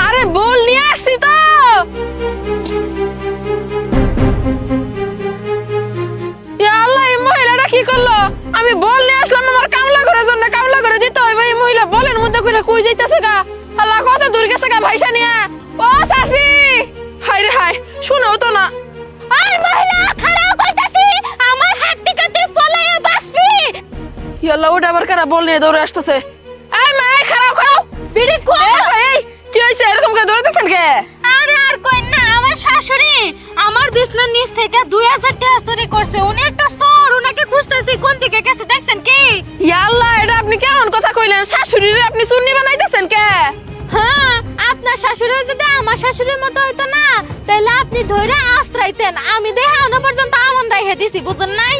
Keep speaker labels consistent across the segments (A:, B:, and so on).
A: আরে বল নিয়ে আসছি তো। ইয়া আল্লাহ, এই মহিলাটা কি করলো? আমি বল নিয়ে আসলাম আমার কামলা করার জন্য, কামলা করে দিতে হইবে। এই মহিলা বলের মধ্যে করে কই যাইতেছে গা? আল্লাহ, কত দূর গেছে গা ভাইসা নিয়ে। ও চাচি, হাই রে হাই, শুনো তো না।
B: এই মহিলা খাড়াও কইতাছি, আমার হাত থেকে তুই পলায়া বাঁচবি।
A: ইয়া আল্লাহ, ওটা আবার কারা বল নিয়ে দৌড়ে আসতেছে। এই মা, এই খারাপ খারাপ বিড়ি কো। এই কি হইছে, এরকম করে দৌড়াতেছেন কে?
B: আরে আর কই না, আমার শাশুড়ি আমার বিছনার নিচ থেকে 2000 টাকা চুরি করছে। উনি একটা চোর, উনাকে খুঁজতেছি। কোন দিকে গেছে দেখছেন কি?
A: ইয়া আল্লাহ, এটা আপনি কেমন কথা কইলেন? শাশুড়িরে আপনি চুন্নি বানাইতেছেন কে?
B: হ্যাঁ, আপনার শাশুড়ি যদি আমার শাশুড়ির মতো হইতো না, তাহলে আপনি ধরে আশ্রাইতেন। আমি দেখে এখনো পর্যন্ত আমন রাইহে দিছি, বুঝুন নাই?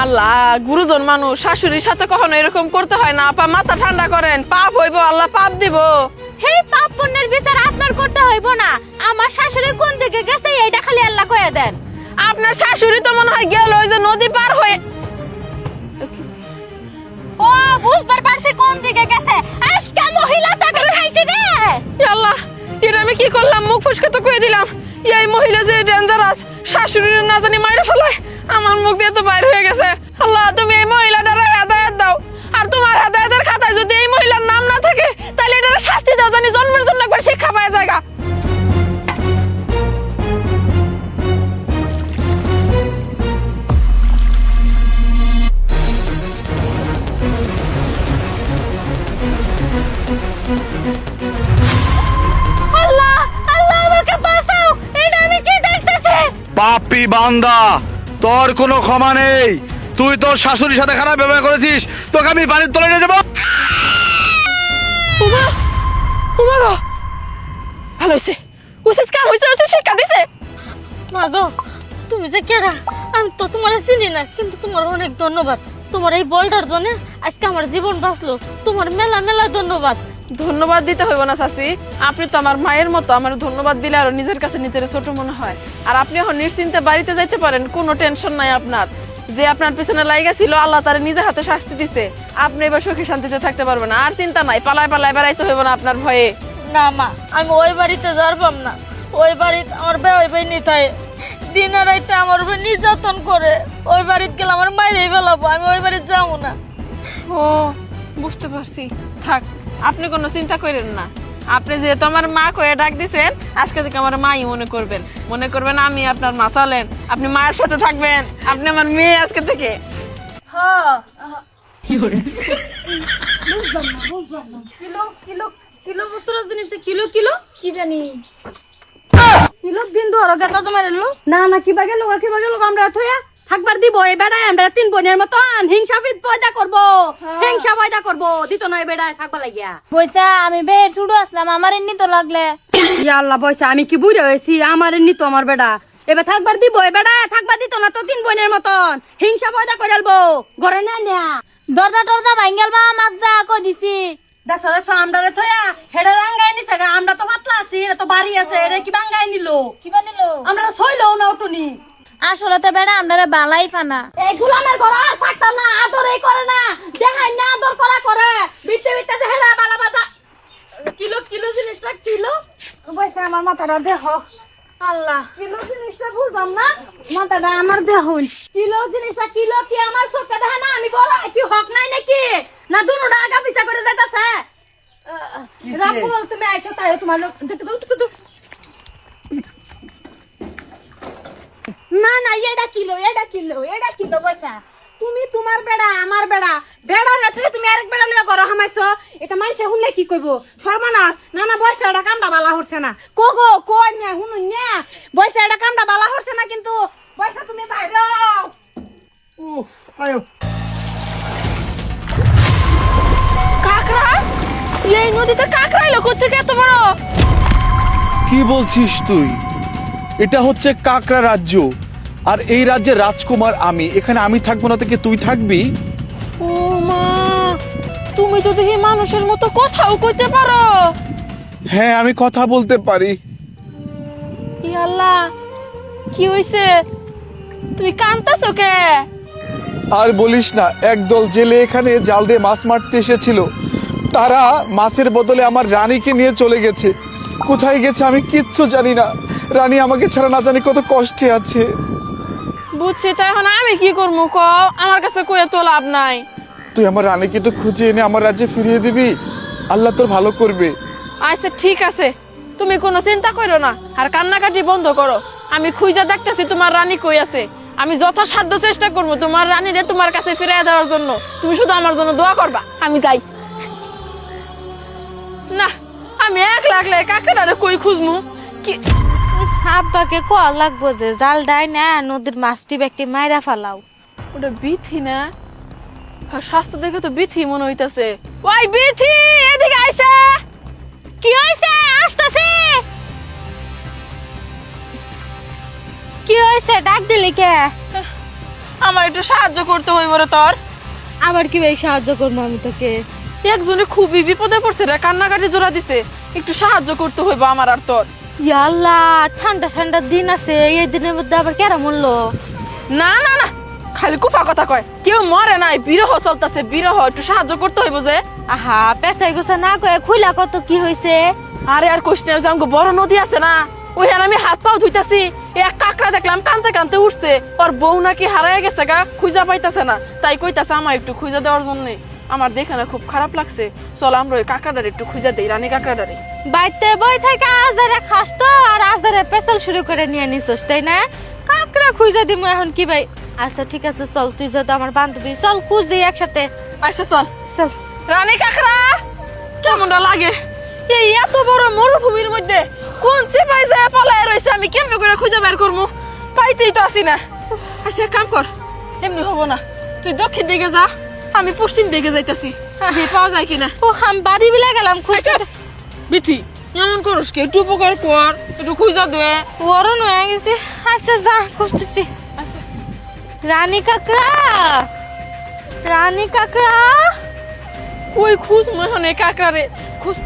A: আল্লাহ, গুরুজন মানুষ, শাশুড়ির সাথে কখনো এরকম করতে হয় না। আপা মাথা ঠান্ডা করেন, পাপ হইব, আল্লাহ পাপ দিব।
B: সেই পাপ পুণ্যের বিচার আপনার করতে হইব না। আমার শাশুড়ি কোন দিকে গেছে এইটা খালি আল্লাহ কয়ে দেন।
A: আপনার শাশুড়ি তো মনে হয় গেল ওই যে নদী পার হয়ে।
B: ও বুঝবার পারছি কোন দিকে গেছে। আজকে মহিলা তাকে খাইছি রে।
A: ইয়া আল্লাহ, এটা আমি কি করলাম? মুখ ফসকে তো কয়ে দিলাম। এই মহিলা যে ডেঞ্জারাস, শাশুড়ির না জানি মাইরে ফেলায়, আমার মুখ দিয়ে তো বাইর হয়ে গেছে। আল্লাহ, তুমি এই মহিলাটার হেদায়েত দাও। আর তোমার হেদায়েতের খাতায় যদি এই মহিলার নাম না থাকে, তাহলে এটার শাস্তি দাও, জানি জন্মের জন্য একবার শিক্ষা পায় জায়গা।
B: আল্লাহ আল্লাহ আমাকে বাঁচাও, এটা আমি কি দেখতেছি?
C: পাপী বান্দা, তোর কোনো ক্ষমা নেই। তুই তোর শাশুড়ির সাথে খারাপ ব্যবহার করেছিস, তোকে আমি বাড়ির তলায় নিয়ে যাবো।
A: উমা, উমা গো, ভালো হয়েছে, উচিত কাম হয়েছে, উচিত শিক্ষা দিছে।
B: মাগো, তুমি যে কেডা আমি তো তোমার চিনি না, কিন্তু তোমার অনেক ধন্যবাদ। তোমার এই বলটার জন্য আজকে আমার জীবন বাঁচলো। তোমার মেলা মেলা ধন্যবাদ।
A: ধন্যবাদ দিতে হইব না চাচি, আপনি তো আমার মায়ের মতো। আমার ধন্যবাদ দিলে আরো নিজের কাছে নিজের ছোট মনে হয়। আর আপনি এখন নিশ্চিন্তে বাড়িতে যাইতে পারেন, কোনো টেনশন নাই আপনার। যে আপনার পিছনে লাইগা ছিল, আল্লাহ তার নিজের হাতে শাস্তি দিছে। আপনি এবার সুখে শান্তিতে থাকতে পারবেন, আর চিন্তা নাই। পালায় পালায় বেড়াইতে হইব না আপনার ভয়ে।
B: না মা, আমি ওই বাড়িতে যারবাম না। ওই বাড়িতে আমার বেওয়াই বাই নিতাই দিনে রাইতে আমার উপর নির্যাতন করে। ওই বাড়িতে গেলে আমার মাইরেই ফেলাবো। আমি ওই বাড়িতে যাবো না।
A: ও বুঝতে পারছি, থাক, আপনি কোনো চিন্তা করেন না। আপনি যেহেতু আমার মা কয়ে ডাক দিছেন, আজকে থেকে আমার মাই মনে করবেন। মনে করবেন আমি আপনার মা। চলেন, আপনি মায়ের সাথে থাকবেন, আপনি আমার মেয়ে আজকে থেকে।
B: হ্যাঁ,
A: কি করে
B: কিলো কিলো কিলো বস্তুর জিনিসটা কিলো কিলো কি জানি কিলো বিন্দু আর গাতা তোমার এলো
D: না না কিবা গেল আমরা থইয়া থাকবার দিব। এই বেড়ায় আমরা তিন বোনের মতন হিংসা পয়দা করবো, হিংসা পয়দা করবো। দিত না এই বেড়ায় থাকবা লাগিয়া।
B: বইসা আমি বের ছুড়ু আসলাম, আমার এমনি তো লাগলে।
D: ইয়া আল্লাহ, বয়সা আমি কি বুড়ে হয়েছি? আমার নিত আমার বেড়া এবার থাকবার দিব। এই বেড়ায় থাকবার দিত না তো তিন বোনের মতন হিংসা পয়দা করে আলবো ঘরে না না।
B: দরজা টরজা ভাঙ্গেল বা আমাক যা কই দিছি।
D: দেখো দেখো আমরা থইয়া হেডে রাঙ্গাই নিছে গা। আমরা তো পাতলা আছি, এটা তো বাড়ি আছে, এটা কি বাঙ্গাই নিল?
B: কি বানিলো?
D: আমরা ছইলও না উঠুনি।
B: আসলে তো বেড়া আমরা বালাই ফানা।
D: এই গুলামের ঘর আর থাকতাম না। আদরই করে না, দেখাই না আদর করা করে। বিতে বিতে হেডা বালা বাজা কিলো কিলো জিনিসটা কিলো। বয়সা আমার মাথাটা দেহ। আল্লাহ, কিলো জিনিসটা বুঝলাম না, মাথাটা আমার দেহুন। কিলো জিনিসটা কিলো কি আমার চোখে দেখা না? আমি বড় কি হক নাই নাকি? না দুনোটা আগা পিছা করে যাইতাছে। রাব্বুল, তুমি আইছো তাই তোমার লোক না না, এটা কিলো বয়সা। তুমি তোমার বেড়া আমার বেড়া, বেড়া রাত্রে তুমি আরেক বেড়া লিয়ে ঘর হামাইছো। এটা মানুষে শুনলে কি কইব? সর্বনাশ। না না বয়সা, এটা কামটা বালা হচ্ছে না। কগো কই না শুনুন না, বয়সা এটা কামটা বালা হচ্ছে না। কিন্তু বয়সা তুমি বাইরে
C: আয়ো।
A: কাকড়া? এই নদীতে কাকড়া এলো কোথেকে এত বড়?
C: কি বলছিস তুই? এটা হচ্ছে কাকড়া রাজ্য, আর এই রাজ্যের রাজকুমার আমি। এখানে আমি থাকবো না থেকে তুই থাকবি?
A: ও মা, তুমি তো দেখি মানুষের মতো কথাও কইতে পারো।
C: হ্যাঁ, আমি কথা বলতে পারি।
A: ই আল্লাহ, কি হইছে? তুমি কাঁদতাছো কে?
C: আর বলিস না, একদল জেলে এখানে জাল দিয়ে মাছ মারতে এসেছিল। তারা মাছের বদলে আমার রানীকে নিয়ে চলে গেছে। কোথায় গেছে আমি কিচ্ছু জানি না। রানী আমাকে ছাড়া না জানি কত কষ্টে আছে।
A: বুঝছি, তাই এখন আমি কি করবো ক? আমার কাছে কয়ে তো লাভ নাই।
C: তুই আমার রানীকে একটু খুঁজে এনে আমার রাজ্যে ফিরিয়ে দিবি, আল্লাহ তোর ভালো করবে।
A: আচ্ছা ঠিক আছে, তুমি কোনো চিন্তা করো না আর কান্নাকাটি বন্ধ করো। আমি খুঁজে দেখতেছি তোমার রানী কই আছে। আমি যথাসাধ্য চেষ্টা করবো তোমার রানীরে তোমার কাছে ফিরিয়ে দেওয়ার জন্য। তুমি শুধু আমার জন্য দোয়া করবা, আমি যাই। না, আমি একলা কাকেরারে কই খুঁজমু কি?
B: আব্বাকে কল লাগবো যে জাল ডাই না নদীর মাছটি ব্যক্তি মাইরা ফালাও।
A: ওটা বিথি না? আর স্বাস্থ্য দেখে তো বিথি মনে হইতাছে। ওই বিথি, এদিকে আইসা।
B: কি হইছে? আসতাছে। কি হইছে? ডাক দিলি কে?
A: আমার একটু সাহায্য করতে হইব রে তোর।
B: আবার কি ভাই সাহায্য করবো আমি তোকে?
A: একজনে খুবই বিপদে পড়ছে রে, কান্নাকাটি জোড়া দিছে। একটু সাহায্য করতে হইব আমার আর তোর।
B: ইয়াল্লা, ঠান্ডা ঠান্ডা দিন আছে, এই দিনের মধ্যে আবার কেরা মরলো?
A: না না না, খালি কুফা কথা কয়। কেউ মরে নাই, বিরহ চলতেছে বিরহ। একটু সাহায্য করতে হইব যে।
B: আহা, পেঁচাই গোছা না কয়ে খুইলা কত কি হইছে?
A: আরে আর কোশ না, যে বড় নদী আছে না, ওইখানে আমি হাত পাও ধুইতাছি। এক কাকড়া দেখলাম কানতে কানতে উঠছে। ওর বউ নাকি হারায় গেছে গা, খুঁজা পাইতাছে না। তাই কইতাছে আমার একটু খুঁজা দেওয়ার জন্য। আমার দেখে না খুব খারাপ লাগছে। চল আমরা ওই কাকড়াটারে একটু খুঁজা দেই, রানী কাকড়াটারে।
B: বাইতে বই থেকে আজারে খাস তো, আর আজারে পেছাল শুরু করে নিয়ে নিছস, তাই না? কাকড়া খুঁজা দিমু এখন কি ভাই? আচ্ছা ঠিক আছে, চল, তুই যদি আমার বান্ধবী, চল খুঁজি একসাথে।
A: আচ্ছা চল।
B: চল।
A: রানী কাকড়া কেমনটা লাগে? এই এত বড় মরুভূমির মধ্যে কোন চিপাই যায় পালায় রয়েছে, আমি কেমনে করে খুঁজে বের করবো? পাইতেই তো আসি না। আচ্ছা এক কাম কর, এমনি হবো না, তুই দক্ষিণ দিকে যা, আমি পশ্চিম দিকে যাইতাছি। পাওয়া যায় কিনা।
B: ও, আমি বাড়ি বিলে গেলাম খুঁজতে।
A: বিথি এমন করস কি? একটু উপকার কর, একটু খুঁজা দে।
B: ওরও হয়ে গেছে। আচ্ছা যা, খুঁজতেছি।
A: আচ্ছা
B: রানী কাকড়া, রানী কাকড়া।
A: ওই খুঁজ মনে কাকড়ারে খুঁজ।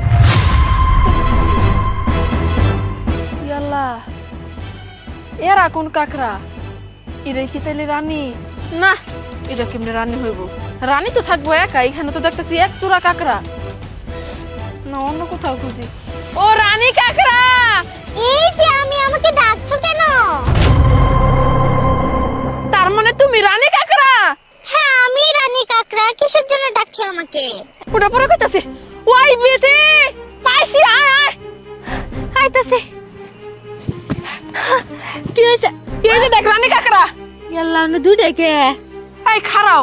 A: ইয়াল্লা, এরা কোন কাকড়া? এরা কি তাইলে রানী? না, এটা কেমনে রানী হইব? রানী তো থাকবো একা, এখানে তো দেখতেছি এক তোরা কাকড়া। না, অন্য কোথাও খুঁজি। ও রানী কাকড়া,
E: এই যে আমি, আমাকে ডাকছো কেন?
A: তার মানে তুমি রানী কাকড়া?
E: হ্যাঁ আমি রানী কাকড়া, কিসের জন্য ডাকছো আমাকে?
A: ওটা পরে কইতাছি। ওই বিথি, পাইছি, আয় আয়।
B: আইতাছে। কি হয়েছে?
A: এই যে দেখ রানী কাকড়া।
B: ইয়াল্লা, না দুইটাই কে?
A: এই খারাও,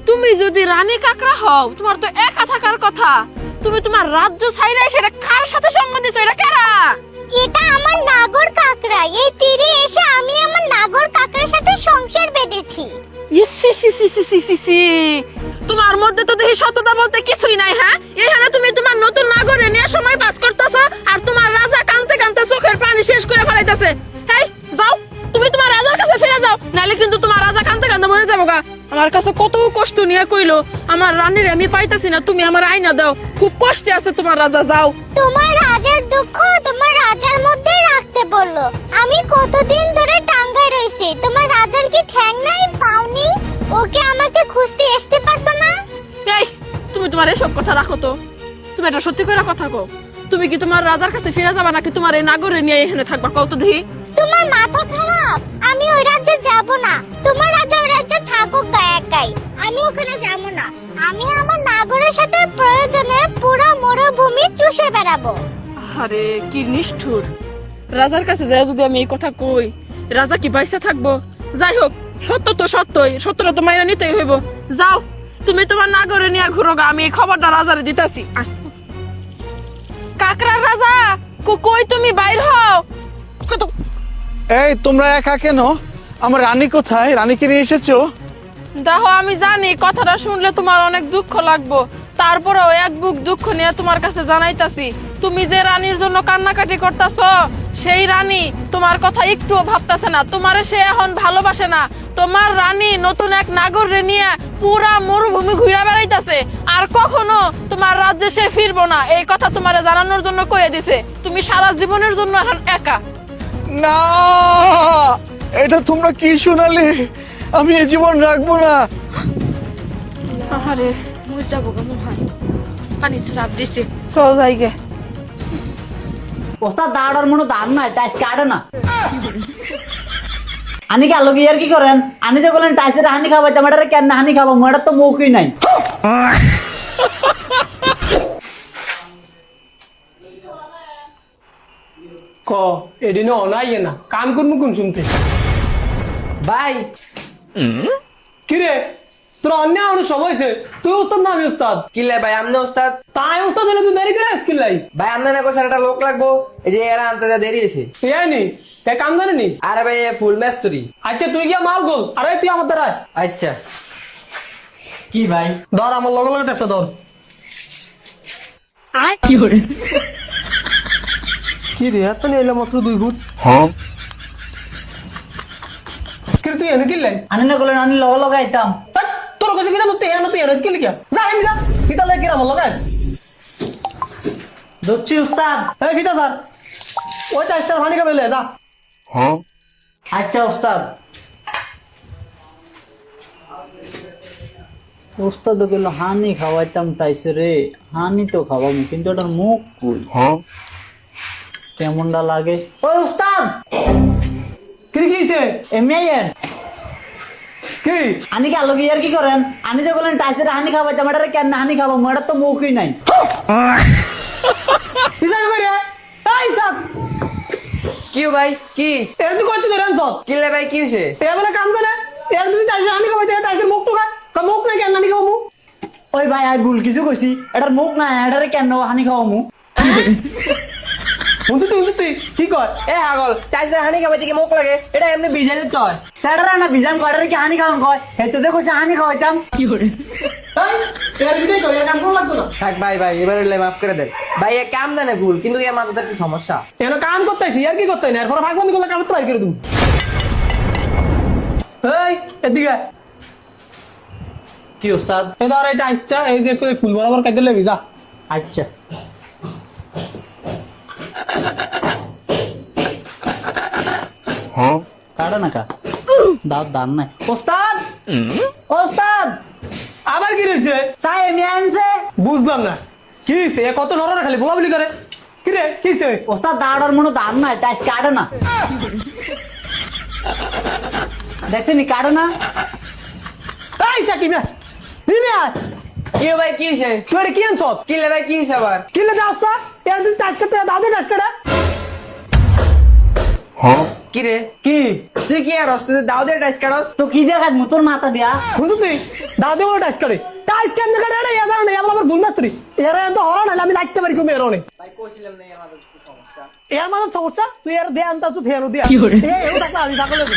A: তুমি যদি রানী কাকড়া হও, তোমার তো একা থাকার কথা। তুমি তোমার রাজ্য ছাইড়াই সেটা কার সাথে সম্বন্ধ দিছো? এটা কারা?
E: এটা আমার নাগর কাকড়া। এই তীরে এসে আমি আমার নাগর কাকড়ার সাথে সংসার বেঁধেছি।
A: ইসি সি সি সি সি সি সি, তোমার মধ্যে তো দেখি সততা বলতে কিছুই নাই। হ্যাঁ, এখানে তুমি তোমার নতুন নাগরে নিয়ে সময় পাস করতেছ, আর তোমার রাজা কানতে কানতে চোখের পানি শেষ করে ফেলাইতেছে। এই যাও, তুমি তোমার রাজার কাছে ফিরে যাও, নালে কিন্তু তোমার রাজা কানতে কানতে মরে যাবো গা। আমার কাছে কত কষ্ট নিয়ে কইলো আমার রানীর আমি পাইতাছি না, তুমি আমার আইনা দাও, খুব কষ্টে আছে তোমার রাজা। যাও।
E: তোমার রাজার দুঃখ তোমার রাজার মধ্যেই রাখতে বললো। আমি কতদিন ধরে টাঙ্গায় রইছি, তোমার রাজার কি ঠ্যাং নাই, পাওনি? ওকে আমাকে খুঁজতে আসতে পারতো না?
A: এই তুমি তোমার এসব কথা রাখো তো, তুমি এটা সত্যি করে কথা কও। তুমি কি তোমার রাজার কাছে ফিরে যাবা নাকি তোমার এই নাগরে নিয়ে এখানে থাকবা? কও তো দেখি।
E: তোমার মাথা খারাপ? আমি ওই রাজ্যে যাব না। তোমার রাজা ওই রাজ্যে থাকুক একাই, আমি ওখানে যাব না। আমি আমার নাগরের সাথে প্রয়োজনে পুরো মরুভূমি চষে বেড়াবো।
A: আরে কি নিষ্ঠুর! রাজার কাছে যায় যদি আমি এই কথা কই, রাজা কি বাইসা থাকবো? যাই হোক, সত্য তো সত্যই, সত্যটা তো মাইনা নিতেই হইব। যাও, তুমি তোমার নাগরে নিয়ে ঘুরো গা, আমি এই খবরটা রাজারে দিতাছি। কাকড়ার রাজা, কই তুমি? বাইর হও।
C: এই তোমরা একা কেন? আমার রানী কোথায়? রানীকে নিয়ে এসেছো?
A: দেখো, আমি জানি কথাটা শুনলে তোমার অনেক দুঃখ লাগবো, তারপরেও এক বুক দুঃখ নিয়ে তোমার কাছে জানাইতাছি। তুমি যে রানীর জন্য কান্নাকাটি করতেছ, সেই রানী তোমার কথা একটুও ভাবতেছে না, তোমারে সে এখন ভালোবাসে না। তোমার রানী নতুন এক নাগরে নিয়ে পুরা মরুভূমি ঘুরে বেড়াইতেছে, আর কখনো তোমার রাজ্যে সে ফিরবো না। এই কথা তোমারে জানানোর জন্য কয়ে দিছে। তুমি সারা জীবনের জন্য এখন একা।
C: না, এটা তোমরা কি শোনালে? আমি এই জীবন রাখবো না।
A: আরে
B: মুই যাবো কেমন হয়? পানিতে চাপ দিছে।
A: চল যাই গে।
F: ওস্তাদ দাঁড়ার মনে দান নাই টাইস কাটে না আনি কি আলোকে ইয়ার কি করেন আনি যে বলেন টাইসের হানি খাওয়াইতাম এটা কেন হানি খাবো মোটা তো মুখই নাই
G: ক এদিন অনাই না কাম করবো কোন শুনতে
F: ভাই
G: কিরে তোর অন্য আমার সময় হয়েছে তুই উস্তাদ না আমি উস্তাদ
H: কিল্লাই ভাই আমনে ওস্তাদ
G: তাই উস্তাদ হলে তুই দেরি করে আসকিল লাই
H: ভাই আমনে না কোথাও একটা লোক লাগবো এই যে এরা আনতে যা দেরি হয়েছে
G: এই নি তাই কাম জানি নি
H: আরে ভাই ফুল ম্যাচ
G: আচ্ছা তুই গিয়া মাল গোল আরে তুই আমার দ্বারা
H: আচ্ছা
F: কি ভাই
G: ধর আমার লগে লগে টেপটা ধর কি রে এত নিয়ে এলাম মাত্র 2 ফুট কি রে, তুই এনে কিনলাই
F: আনি না বলেন আনি লগা লগাইতাম
G: তোর কাছে কিনা তুই এনে কিনলি কে যা আমি যা কিতা লাগে কিরা আমার লগে
F: ধরছি উস্তাদ
G: এই কিতা স্যার ওই টাইসটার পানি খাবে লে যা
F: আচ্ছা উস্তাদ উস্তাদ গেল হানি খাওয়াইতাম টাইসে রে হানি তো খাওয়াবো কিন্তু ওটার মুখ কই কেমনটা লাগে ওই উস্তাদ
G: কি কিছে
F: এমনি আইয়েন
G: কি
F: আনি কি আলোকে ইয়ার কি করেন আনি যে বলেন টাইসের হানি খাওয়াইতাম এটা কেন হানি খাবো মোটা তো মুখই নাই
G: কিসা করে এই সব
H: কি ভাই কি
G: এর তুই কইতে ধরেন সব
H: কিল্লাই ভাই কি হয়েছে
G: এ বলে কাম করে এর তুই টাইসে আনি খাবে টাইসের মুখ টুকা মুখ নাই কেন আনি খাবো মুখ
F: ওই ভাই আই ভুল কিছু কইছি এটার মুখ নাই এটারে কেন হানি খাওয়াবো মুখ
G: তুই কি কর
H: এ হাগল চাইছে হানি খাবে থেকে মুখ লাগে এটা এমনি বিজানি তো হয়
F: সেটারা না বিজান কয়টারে কি হানি খাওয়ান কয় হেতে দেখো হানি খাওয়াইতাম
G: এই এর ভিতরে কই কাম কোন লাগতো না
H: থাক ভাই ভাই এবারে মাফ করে দেন ভাই এ কাম জানে ভুল কিন্তু এর মাথাতে একটু সমস্যা
G: এনো কাম করতেছি আর কি করতে না এরপর ভাগবামি করলে কাম ট্রাই করে তুমি এই এদিকে
F: কি উস্তাদ
G: এই ধর এটা আসছে এই যে কই ফুল বরাবর কাটতে লেবি যা
F: আচ্ছা কাটা না কা দাঁত দান নাই ওস্তাদ ওস্তাদ
G: আবার কি হইছে
F: সাই এমনি আনছে
G: বুঝলাম না কি হইছে এ কত নরম খালি বলাবলি করে কি রে কি হইছে
F: ওস্তাদ দাঁড়ার মনে দান নাই টাইস কাটে না দেখছেনি কাটে না
G: এই সাকিব না নিবি আজ
H: কি ভাই কি হয়েছে
G: তুই এটা কি আনছ
H: কিল্লাই ভাই কি হয়েছে আবার
G: কি লে দাস এর তুই চাষ করতে দাদু চাষ করে
H: কি রে
G: কি
H: তুই কি আর হস্তে দাও দে টাইস কাটস
F: তো কি দেখাত মুতোর মাথা দিয়া
G: বুঝলি তুই দাদু বলে টাচ করে টাচ কেমনে করে রে এ জানা এবার আমার ভুল মাত্রি এর এত হরা না আমি লাগতে পারি কমে এরনে
H: ভাই কইছিলাম না এর মাথাতে সমস্যা
G: এর মানে সমস্যা তুই এর দে আনতাছ থেরো দিয়া এ এও টাকা আমি টাকা লব